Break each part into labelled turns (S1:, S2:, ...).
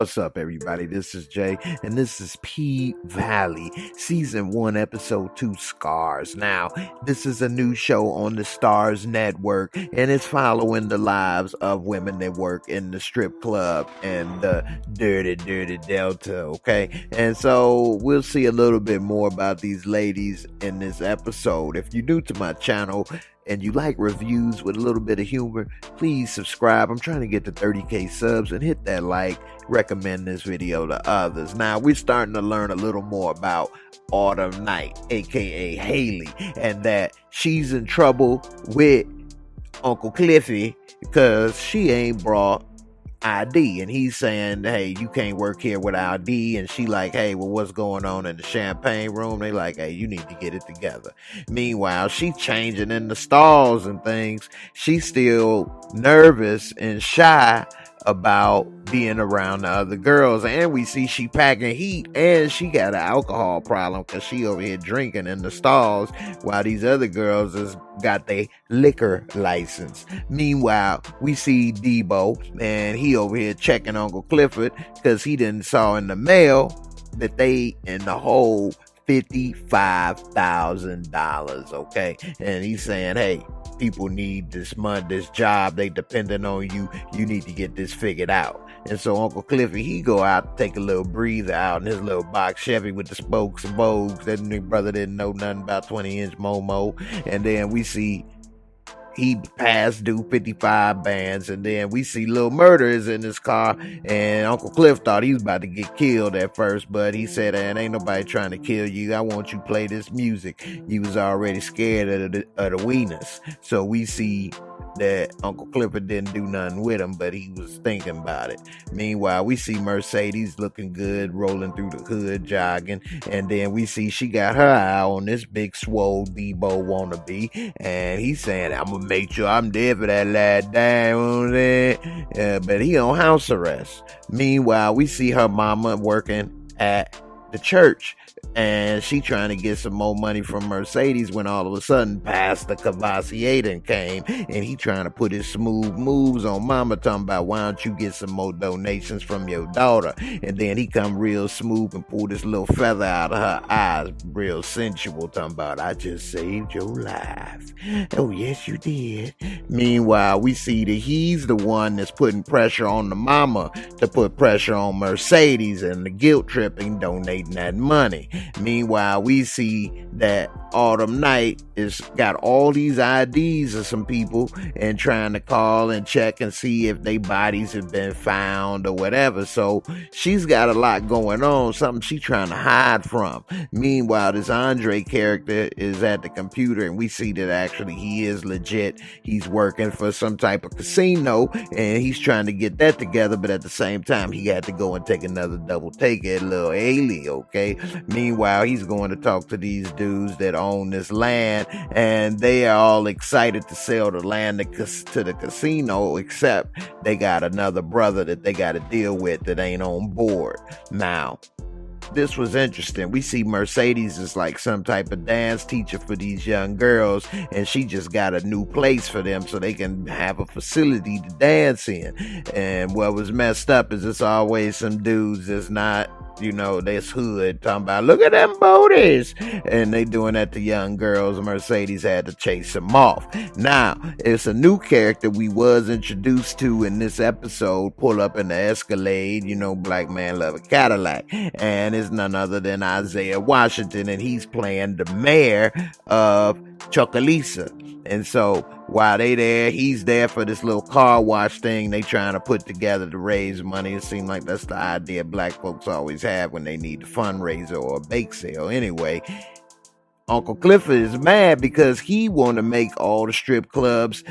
S1: What's up, everybody? This is Jay, and this is P Valley, Season 1, Episode 2, Scars. Now, this is a new show on the STARZ Network, and it's following the lives of women that work in the strip club and the dirty Delta, okay? And so, we'll see a little bit more about these ladies in this episode. If you're new to my channel, and you like reviews with a little bit of humor, please subscribe. I'm trying to get to 30k subs, and hit that like, recommend this video to others. Now, we're starting to learn a little more about Autumn Night, aka Haley, and that she's in trouble with Uncle Cliffy because she ain't brought ID, and he's saying, hey, you can't work here with ID, and she like, hey, well, what's going on in the champagne room? They like, hey, you need to get it together. Meanwhile, she's changing in the stalls and things. She's still nervous and shy about being around the other girls, and we see she packing heat, and she got an alcohol problem because she over here drinking in the stalls while these other girls has got their liquor license. Meanwhile, we see Debo, and he over here checking Uncle Clifford because he didn't saw in the mail that they in the hole $55,000, okay? And he's saying, hey, people need this money, this job, they depending on you, you need to get this figured out. And so Uncle Cliffy, he go out, take a little breather out in his little box Chevy with the spokes and bows. That new brother didn't know nothing about 20-inch Momo. And then we see he passed due 55 bands, and then we see Lil Murder is in his car, and Uncle Cliff thought he was about to get killed at first, but he said, and ain't nobody trying to kill you, I want you to play this music. He was already scared of the wieners. So we see that Uncle Clifford didn't do nothing with him, but he was thinking about it. Meanwhile, we see Mercedes looking good, rolling through the hood, jogging, and then we see she got her eye on this big swole Debo wannabe, and he's saying, I'm gonna make sure I'm there for that lad down there, but he on house arrest. Meanwhile, we see her mama working at the church, and she trying to get some more money from Mercedes when all of a sudden Pastor Cavassier came, and he trying to put his smooth moves on mama, talking about, why don't you get some more donations from your daughter? And then he come real smooth and pull this little feather out of her eyes, real sensual, talking about, I just saved your life. Oh yes you did. Meanwhile, we see that he's the one that's putting pressure on the mama to put pressure on Mercedes, and the guilt tripping, donating that money. Meanwhile, we see that Autumn Night is got all these IDs of some people and trying to call and check and see if their bodies have been found or whatever. So she's got a lot going on, something she's trying to hide from. Meanwhile, this Andre character is at the computer, and we see that actually he is legit. He's working for some type of casino, and he's trying to get that together, but at the same time, he had to go and take another double take at little Ailey, okay? Meanwhile, he's going to talk to these dudes that own this land, and they are all excited to sell the land to the casino, except they got another brother that they got to deal with that ain't on board. Now, this was interesting. We see Mercedes is like some type of dance teacher for these young girls, and she just got a new place for them so they can have a facility to dance in. And what was messed up is it's always some dudes that's not, you know, this hood talking about, look at them booties, and they doing that to young girls. Mercedes had to chase them off. Now, it's a new character we was introduced to in this episode, pull up in the Escalade, you know, black man love a Cadillac, and it's none other than Isaiah Washington, and he's playing the mayor of Chocolisa. And so while they there, he's there for this little car wash thing they trying to put together to raise money. It seems like that's the idea black folks always have when they need a fundraiser or a bake sale. Anyway, Uncle Clifford is mad because he want to make all the strip clubs,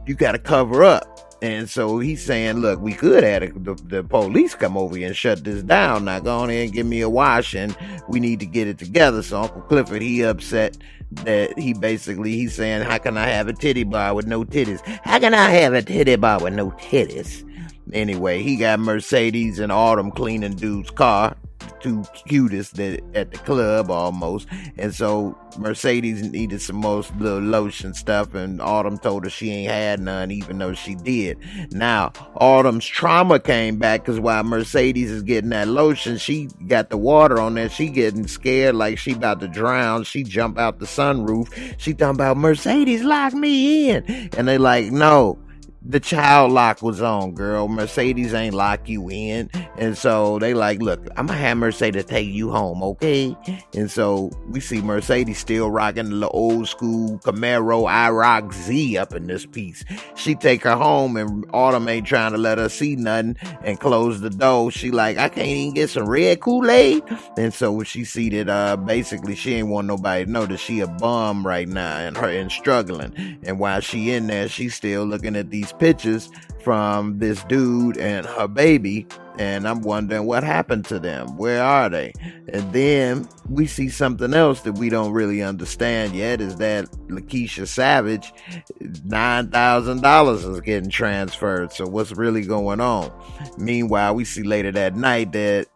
S1: you got to cover up. And so he's saying, look, we could have the police come over here and shut this down. Now go on in and give me a wash, and we need to get it together. So Uncle Clifford, he upset that he's saying, how can I have a titty bar with no titties? How can I have a titty bar with no titties? Anyway, he got Mercedes and Autumn cleaning dude's car. two cutest at the club almost. And so Mercedes needed some more little lotion stuff, and Autumn told her she ain't had none, even though she did. Now, Autumn's trauma came back, because while Mercedes is getting that lotion, she got the water on there. She getting scared like she about to drown. She jump out the sunroof. She talking about, Mercedes, lock me in. And they like, no, the child lock was on, girl. Mercedes ain't lock you in. And so they like, look, I'm gonna have Mercedes take you home, okay? And so we see Mercedes still rocking the old school Camaro IROC Z up in this piece. She take her home, and Autumn ain't trying to let her see nothing and close the door. She like, I can't even get some red Kool-Aid. And so when she see that basically she ain't want nobody to know that she a bum right now and struggling. And while she in there, she still looking at these pictures from this dude and her baby, and I'm wondering what happened to them. Where are they? And then we see something else that we don't really understand yet, is that Lakeisha Savage, $9,000 is getting transferred. So what's really going on? Meanwhile, we see later that night that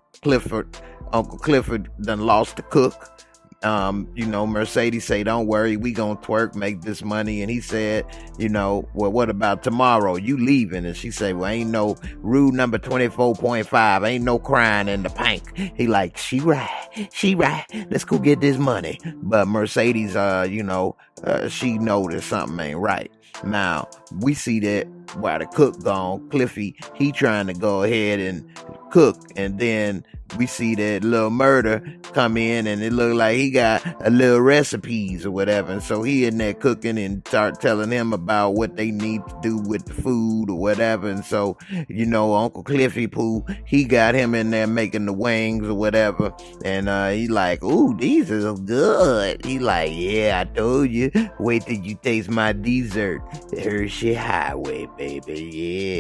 S1: Uncle Clifford done lost the cook. Mercedes say, don't worry, we gonna twerk, make this money. And he said, well, what about tomorrow? You leaving? And she said, well, ain't no rule number 24.5, ain't no crying in the pink. He like, she right, let's go get this money. But Mercedes, she noticed something ain't right. Now, we see that while the cook gone, Cliffy, he trying to go ahead and cook, and then we see that little Murder come in, and it look like he got a little recipes or whatever, and so he in there cooking and start telling him about what they need to do with the food or whatever. And so Uncle Cliffy Pooh, he got him in there making the wings or whatever, and he like, ooh, these are good. He like, yeah, I told you, wait till you taste my dessert, Hershey Highway, baby,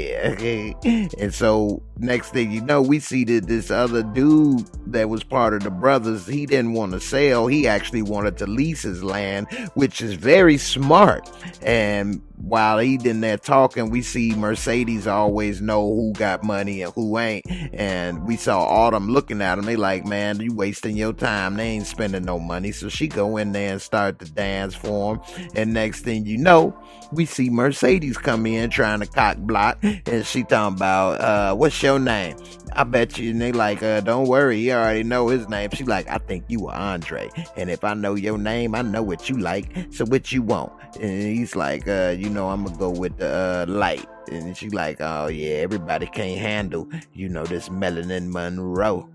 S1: yeah. And so next thing you know, we see that this other dude that was part of the brothers, he didn't want to sell. He actually wanted to lease his land, which is very smart. And while he in there talking, we see Mercedes always know who got money and who ain't. And we saw Autumn looking at him. They like, man, you wasting your time. They ain't spending no money. So she go in there and start to dance for him. And next thing you know, we see Mercedes come in trying to cock block. And she talking about, what's your name? I bet you. And they like, don't worry, you already know his name. She like, I think you are Andre. And if I know your name, I know what you like. So what you want? And he's like, I'm gonna go with the light. And she like, oh yeah, everybody can't handle, this Melanin Monroe.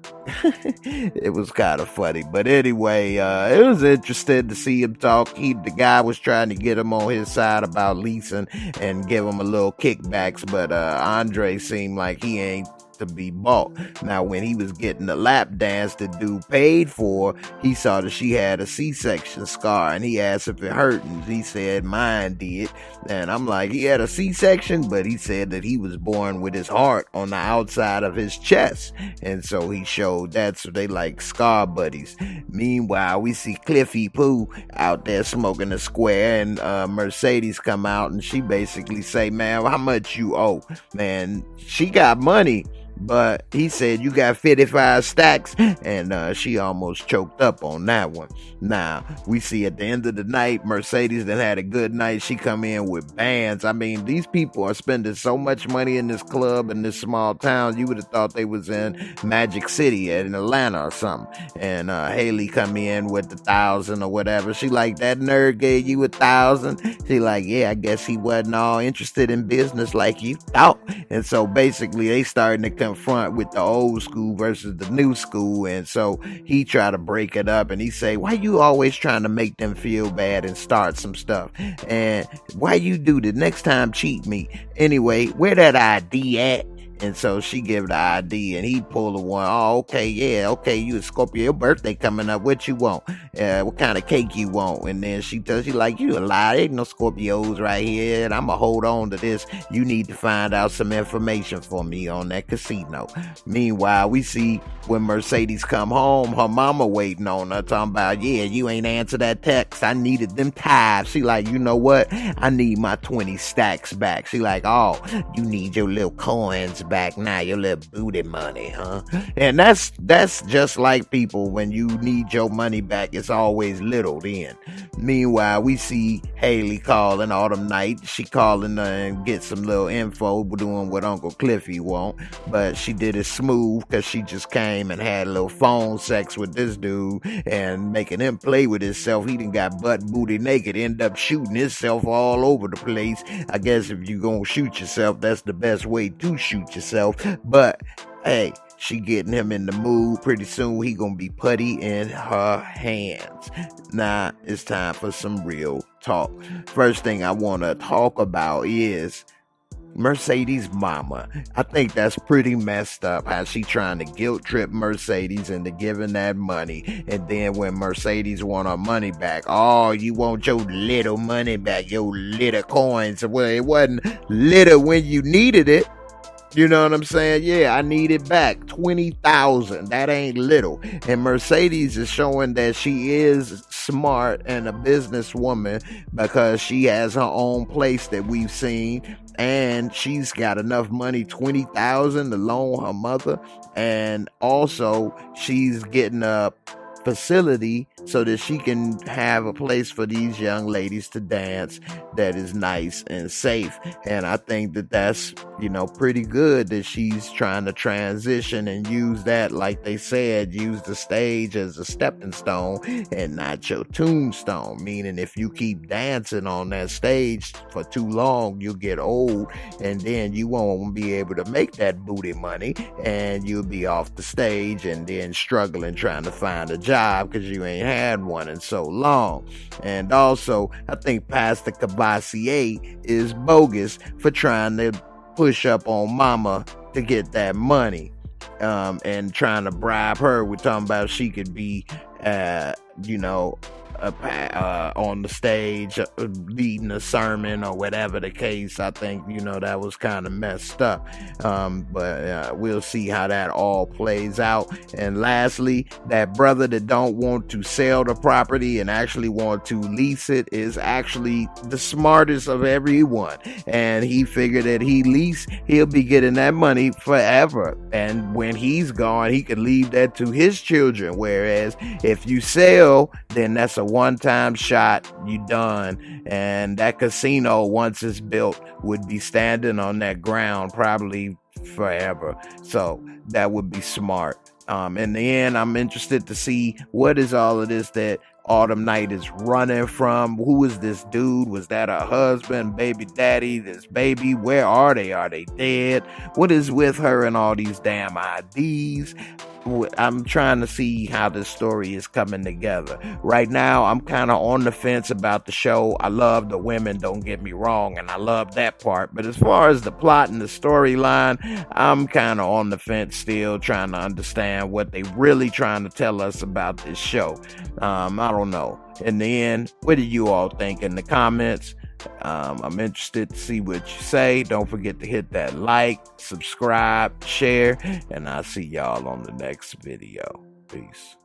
S1: It was kind of funny. But anyway, it was interesting to see him talk. The guy was trying to get him on his side about leasing and give him a little kickbacks. But Andre seemed like he ain't to be bought. Now, when he was getting the lap dance the dude paid for, he saw that she had a C-section scar, and he asked if it hurt, and he said mine did. And I'm like, he had a C-section, but he said that he was born with his heart on the outside of his chest, and so he showed that. So they like scar buddies. Meanwhile, we see Cliffy Pooh out there smoking a square, and Mercedes come out, and she basically say, man, how much you owe? Man, she got money, but he said, you got 55 stacks, and she almost choked up on that one. Now, we see at the end of the night, Mercedes that had a good night, she come in with bands. I mean, these people are spending so much money in this club in this small town, you would have thought they was in Magic City in Atlanta or something. And Haley come in with 1,000 or whatever. She like, that nerd gave you 1,000? She like, yeah, I guess he wasn't all interested in business like you thought. And so basically, they starting to confront with the old school versus the new school. And so he try to break it up, and he say, why you always trying to make them feel bad and start some stuff? And why you do the next time cheat me? Anyway, where that ID at? And so she give the ID, and he pull the one. Oh, okay, yeah, okay, you a Scorpio, your birthday coming up. What you want? What kind of cake you want? And then she tells you like, you a lie. There ain't no Scorpios right here, and I'ma hold on to this. You need to find out some information for me on that casino. Meanwhile, we see when Mercedes come home, her mama waiting on her, talking about, yeah, you ain't answer that text. I needed them tithes. She like, you know what? I need my 20 stacks back. She like, oh, you need your little coins back now, your little booty money, huh? And that's just like people, when you need your money back, it's always little then. Meanwhile, we see Haley calling Autumn Night. She calling and get some little info, doing what Uncle Cliffy want, but she did it smooth because she just came and had a little phone sex with this dude and making him play with himself. He done got butt booty naked, end up shooting himself all over the place. I guess if you gonna shoot yourself, that's the best way to shoot yourself. But hey, she getting him in the mood. Pretty soon he gonna be putty in her hands. Now it's time for some real talk. First thing I want to talk about is Mercedes' mama. I think that's pretty messed up how she trying to guilt trip Mercedes into giving that money, and then when Mercedes want her money back, oh, you want your little money back, your little coins. Well, it wasn't little when you needed it. You know what I'm saying? Yeah, I need it back. 20,000. That ain't little. And Mercedes is showing that she is smart and a businesswoman because she has her own place that we've seen, and she's got enough money, 20,000, to loan her mother, and also she's getting a facility so that she can have a place for these young ladies to dance that is nice and safe. And I think that that's, pretty good that she's trying to transition and use that, like they said, use the stage as a stepping stone and not your tombstone. Meaning if you keep dancing on that stage for too long, you'll get old, and then you won't be able to make that booty money, and you'll be off the stage and then struggling trying to find a job because you ain't had one in so long. And also, I think Pastor Cavassier is bogus for trying to push up on mama to get that money, and trying to bribe her. We're talking about she could be on the stage leading a sermon or whatever the case. I think that was kind of messed up, but we'll see how that all plays out. And lastly, that brother that don't want to sell the property and actually want to lease it is actually the smartest of everyone, and he figured that he'll be getting that money forever, and when he's gone he can leave that to his children, whereas if you sell, then that's a one-time shot, you done. And that casino, once it's built, would be standing on that ground probably forever. So that would be smart. In the end, I'm interested to see what is all of this that Autumn Night is running from. Who is this dude? Was that her husband, baby daddy, this baby? Where are they? Are they dead? What is with her and all these damn IDs? I'm trying to see how this story is coming together. Right now, I'm kind of on the fence about the show. I love the women, don't get me wrong, and I love that part. But as far as the plot and the storyline, I'm kind of on the fence still, trying to understand what they really trying to tell us about this show. I don't know. In the end, what do you all think in the comments? I'm interested to see what you say. Don't forget to hit that like, subscribe, share, and I'll see y'all on the next video. Peace.